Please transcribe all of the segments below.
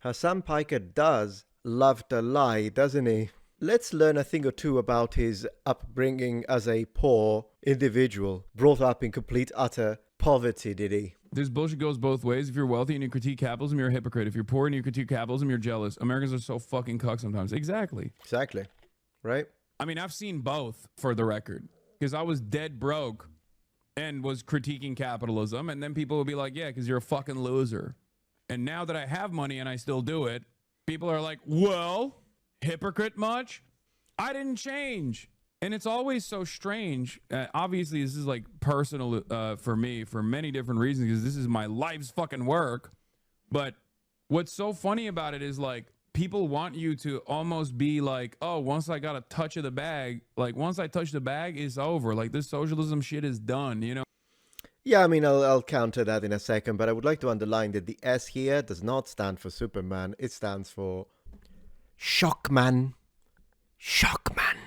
Hasan Piker does love to lie, doesn't he? Let's learn a thing or two about his upbringing as a poor individual, brought up in complete utter poverty, did he? This bullshit goes both ways. If you're wealthy and you critique capitalism, you're a hypocrite. If you're poor and you critique capitalism, you're jealous. Americans are so fucking cuck sometimes. Exactly. Exactly. Right? I mean, I've seen both, for the record, because I was dead broke and was critiquing capitalism, and then people would be like, yeah, because you're a fucking loser. And now that I have money and I still do it, people are like, well, hypocrite much? I didn't change. And it's always so strange. Obviously, this is like personal for me for many different reasons, because this is my life's fucking work. But what's so funny about it is, like, people want you to almost be like, oh, once I got a touch of the bag, like once I touch the bag, it's over. Like this socialism shit is done, you know? Yeah, I mean, I'll counter that in a second, but I would like to underline that the S here does not stand for Superman. It stands for Shockman. Shockman.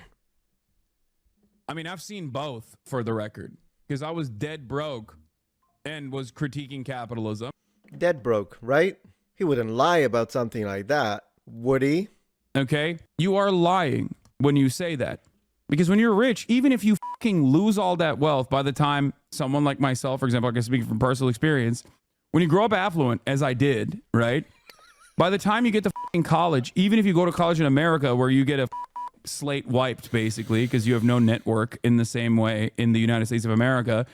I mean, I've seen both, for the record, because I was dead broke and was critiquing capitalism. Dead broke, right? He wouldn't lie about something like that, would he? Okay? You are lying when you say that. Because when you're rich, even if you fucking lose all that wealth by the time someone like myself, for example, I can speak from personal experience, when you grow up affluent, as I did, right? By the time you get to fucking college, even if you go to college in America where you get a slate wiped, basically, because you have no network in the same way in the United States of America,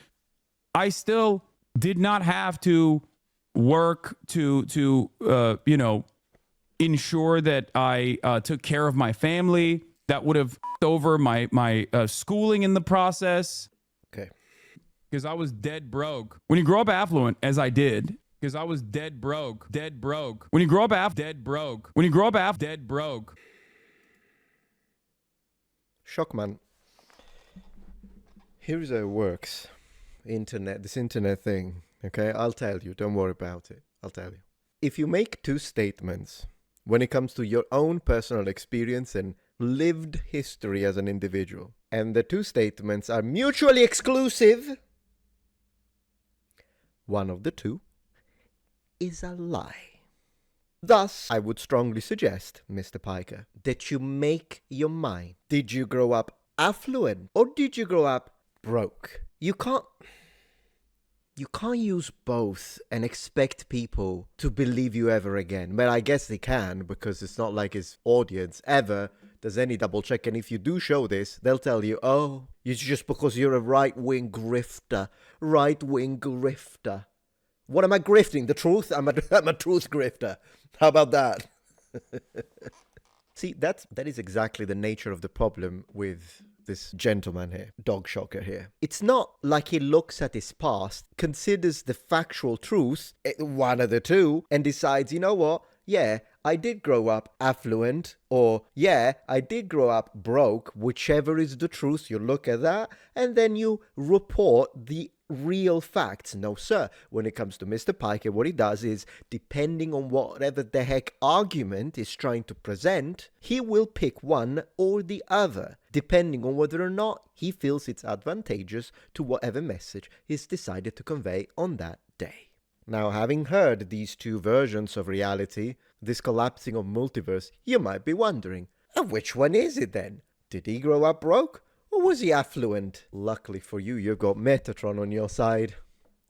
I still did not have to work to ensure that I took care of my family. That would have over my schooling in the process. Okay. Because I was dead broke. When you grow up affluent, as I did, because I was dead broke. When you grow up dead broke. When you grow up dead broke. Shockman. Here's how it works. This internet thing. Okay, I'll tell you. Don't worry about it. I'll tell you. If you make two statements when it comes to your own personal experience and lived history as an individual, and the two statements are mutually exclusive, one of the two is a lie. Thus, I would strongly suggest, Mr. Piker, that you make your mind. Did you grow up affluent or did you grow up broke? You can't use both and expect people to believe you ever again. Well, I guess they can, because it's not like his audience ever does any double check. And if you do show this, they'll tell you, oh, it's just because you're a right-wing grifter. Right-wing grifter. What am I grifting? The truth? I'm a truth grifter. How about that? See, that is exactly the nature of the problem with this gentleman here, dog shocker here. It's not like he looks at his past, considers the factual truth, one of the two, and decides, you know what? Yeah, I did grow up affluent, or yeah, I did grow up broke, whichever is the truth, you look at that, and then you report the real facts. No, sir. When it comes to Mr. Piker, what he does is, depending on whatever the heck argument is trying to present, he will pick one or the other, depending on whether or not he feels it's advantageous to whatever message he's decided to convey on that day. Now, having heard these two versions of reality, this collapsing of multiverse, you might be wondering, which one is it then? Did he grow up broke? Or was he affluent? Luckily for you, you've got Metatron on your side,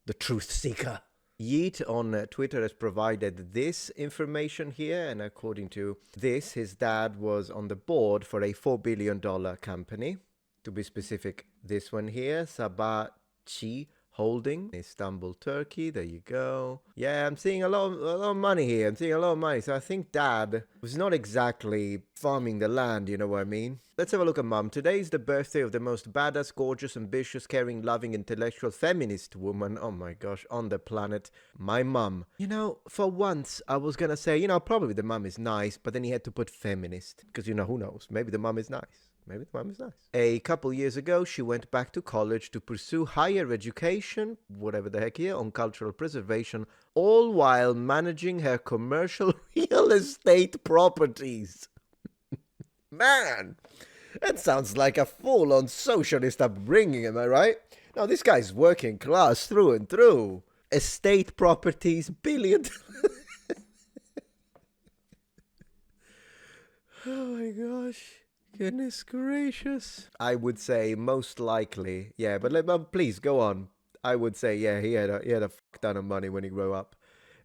the truth seeker. Yeet on Twitter has provided this information here, and according to this, his dad was on the board for a $4 billion company. To be specific, this one here, Sabachi Holding, Istanbul, Turkey. There you go. Yeah, I'm seeing a lot of money here. I'm seeing a lot of money. So I think dad was not exactly farming the land, you know what I mean? Let's have a look at mum. Today is the birthday of the most badass, gorgeous, ambitious, caring, loving, intellectual, feminist woman, oh my gosh, on the planet, my mum. You know, for once, I was gonna say, you know, probably the mum is nice, but then he had to put feminist. Because, you know, who knows? Maybe the mum is nice. Maybe the mum is nice. A couple years ago, she went back to college to pursue higher education, whatever the heck here, on cultural preservation, all while managing her commercial real estate properties. Man, that sounds like a full-on socialist upbringing, am I right? Now, this guy's working class through and through. Estate properties, billion... gosh. Goodness gracious. I would say most likely, yeah, but please go on. I would say, yeah, he had a fuck ton of money when he grew up.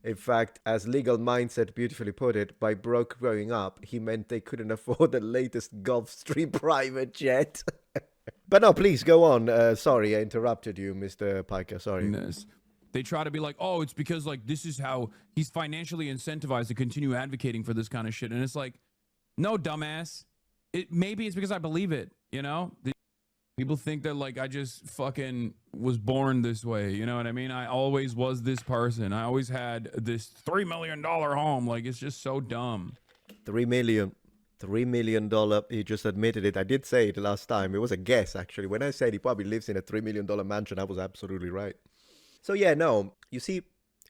In fact, as Legal Mindset beautifully put it, by broke growing up, he meant they couldn't afford the latest Gulfstream private jet. But no, please go on. Sorry, I interrupted you, Mr. Piker. Sorry. This. They try to be like, oh, it's because like this is how he's financially incentivized to continue advocating for this kind of shit. And it's like, no, dumbass. Maybe it's because I believe it, you know? People think that like I just fucking was born this way, you know what I mean? I always was this person. I always had this $3 million home. Like, it's just so dumb. $3 million. $3 million. He just admitted it. I did say it last time. It was a guess, actually. When I said he probably lives in a $3 million mansion, I was absolutely right. So yeah, no. You see,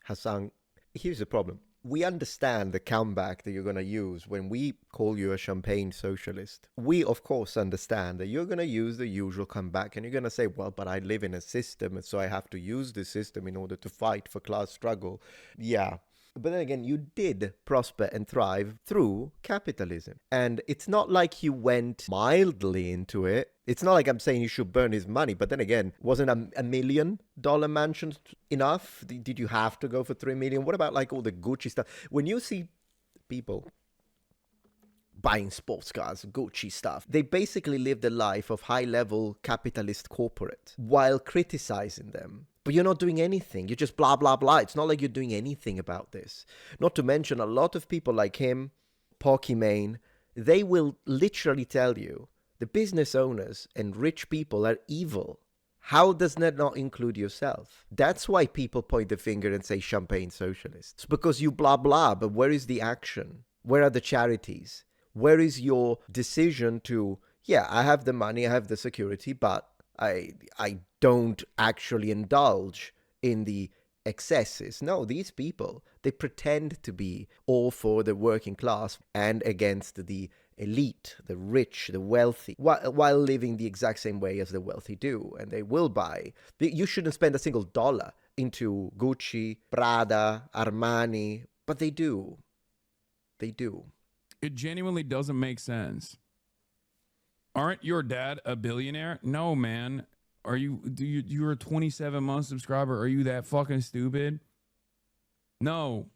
Hasan, here's the problem. We understand the comeback that you're going to use when we call you a champagne socialist. We, of course, understand that you're going to use the usual comeback and you're going to say, well, but I live in a system, and so I have to use the system in order to fight for class struggle. Yeah. But then again, you did prosper and thrive through capitalism. And it's not like you went mildly into it. It's not like I'm saying you should burn his money. But then again, wasn't a $1 million mansion enough? Did you have to go for 3 million? What about like all the Gucci stuff? When you see people buying sports cars, Gucci stuff, they basically live the life of high-level capitalist corporate while criticizing them. But you're not doing anything. You're just blah, blah, blah. It's not like you're doing anything about this. Not to mention a lot of people like him, Pokimane, they will literally tell you the business owners and rich people are evil. How does that not include yourself? That's why people point the finger and say champagne socialists. Because you blah, blah, but where is the action? Where are the charities? Where is your decision to, yeah, I have the money, I have the security, but I don't actually indulge in the excesses. No, these people, they pretend to be all for the working class and against the elite, the rich, the wealthy, while living the exact same way as the wealthy do. And they will buy. You shouldn't spend a single dollar into Gucci, Prada, Armani, but they do. They do. It genuinely doesn't make sense. Aren't your dad a billionaire? No, man. You're a 27-month subscriber. Are you that fucking stupid? No.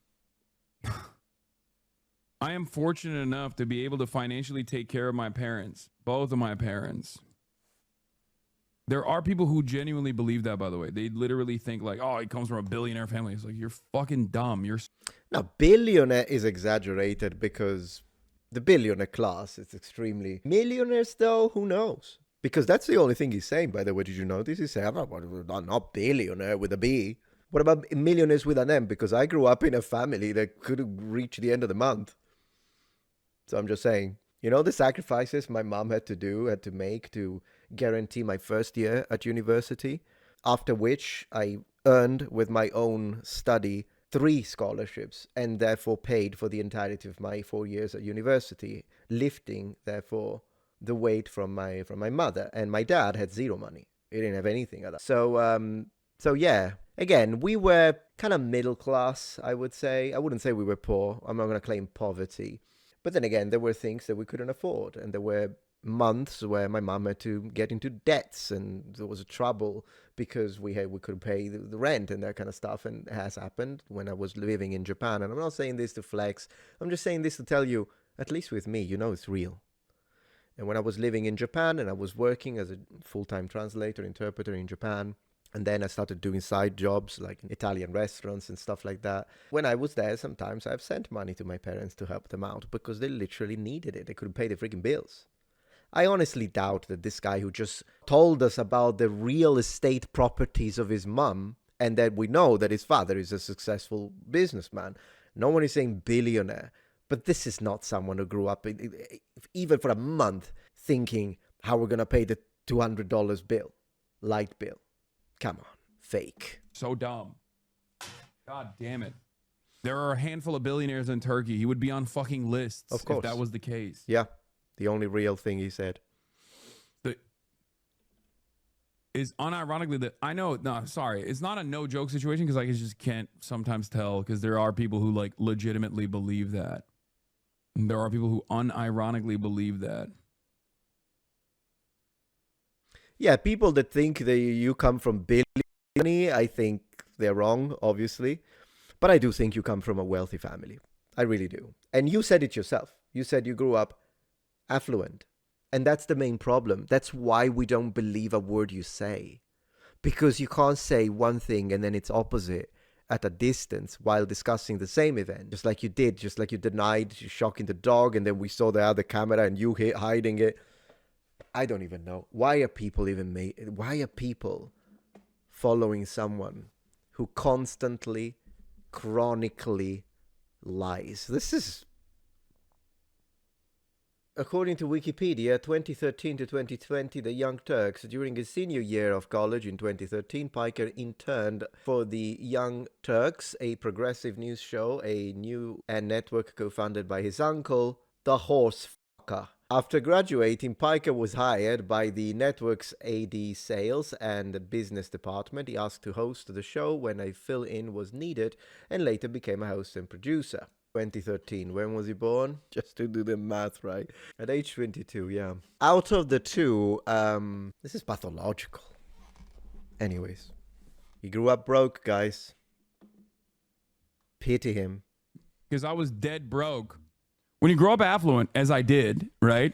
I am fortunate enough to be able to financially take care of my parents, both of my parents. There are people who genuinely believe that, by the way. They literally think like, oh, he comes from a billionaire family. It's like, you're fucking dumb. Now, billionaire is exaggerated because the billionaire class is extremely... Millionaires, though, who knows? Because that's the only thing he's saying, by the way. Did you notice? He's saying, I'm not billionaire with a B. What about millionaires with an M? Because I grew up in a family that couldn't reach the end of the month. So I'm just saying, you know, the sacrifices my mom had to make to guarantee my first year at university, after which I earned with my own study 3 scholarships and therefore paid for the entirety of my 4 years at university, lifting, therefore, the weight from my mother. And my dad had zero money. He didn't have anything of that. So yeah, again, we were kind of middle class, I would say. I wouldn't say we were poor. I'm not going to claim poverty. But then again, there were things that we couldn't afford. And there were months where my mom had to get into debts and there was trouble because we couldn't pay the rent and that kind of stuff. And it has happened when I was living in Japan. And I'm not saying this to flex. I'm just saying this to tell you, at least with me, you know it's real. And when I was living in Japan and I was working as a full-time translator, interpreter in Japan, and then I started doing side jobs like in Italian restaurants and stuff like that. When I was there, sometimes I've sent money to my parents to help them out because they literally needed it. They couldn't pay the freaking bills. I honestly doubt that this guy who just told us about the real estate properties of his mum, and that we know that his father is a successful businessman. No one is saying billionaire. But this is not someone who grew up, even for a month, thinking how we're going to pay the $200 bill, light bill. Come on, fake. So dumb. God damn it. There are a handful of billionaires in Turkey. He would be on fucking lists of course, if that was the case. Yeah, the only real thing he said. Is unironically that I know, no, sorry, it's not a no joke situation because I just can't sometimes tell because there are people who like legitimately believe that. And there are people who unironically believe that. Yeah, people that think that you come from billion money, I think they're wrong, obviously. But I do think you come from a wealthy family. I really do. And you said it yourself. You said you grew up affluent. And that's the main problem. That's why we don't believe a word you say. Because you can't say one thing and then it's opposite at a distance while discussing the same event. Just like you did, just like you denied shocking the dog, and then we saw the other camera and you hiding it. I don't even know. Why are people following someone who constantly, chronically lies? This is, according to Wikipedia, 2013 to 2020, the Young Turks. During his senior year of college in 2013, Piker interned for the Young Turks, a progressive news show, a new network co-founded by his uncle, the Horse Fucker. After graduating, Piker was hired by the network's AD sales and business department. He asked to host the show when a fill-in was needed, and later became a host and producer. 2013. When was he born? Just to do the math right. At age 22, yeah. Out of the two, this is pathological. Anyways, he grew up broke, guys. Pity him. Because I was dead broke. When you grow up affluent, as I did, right?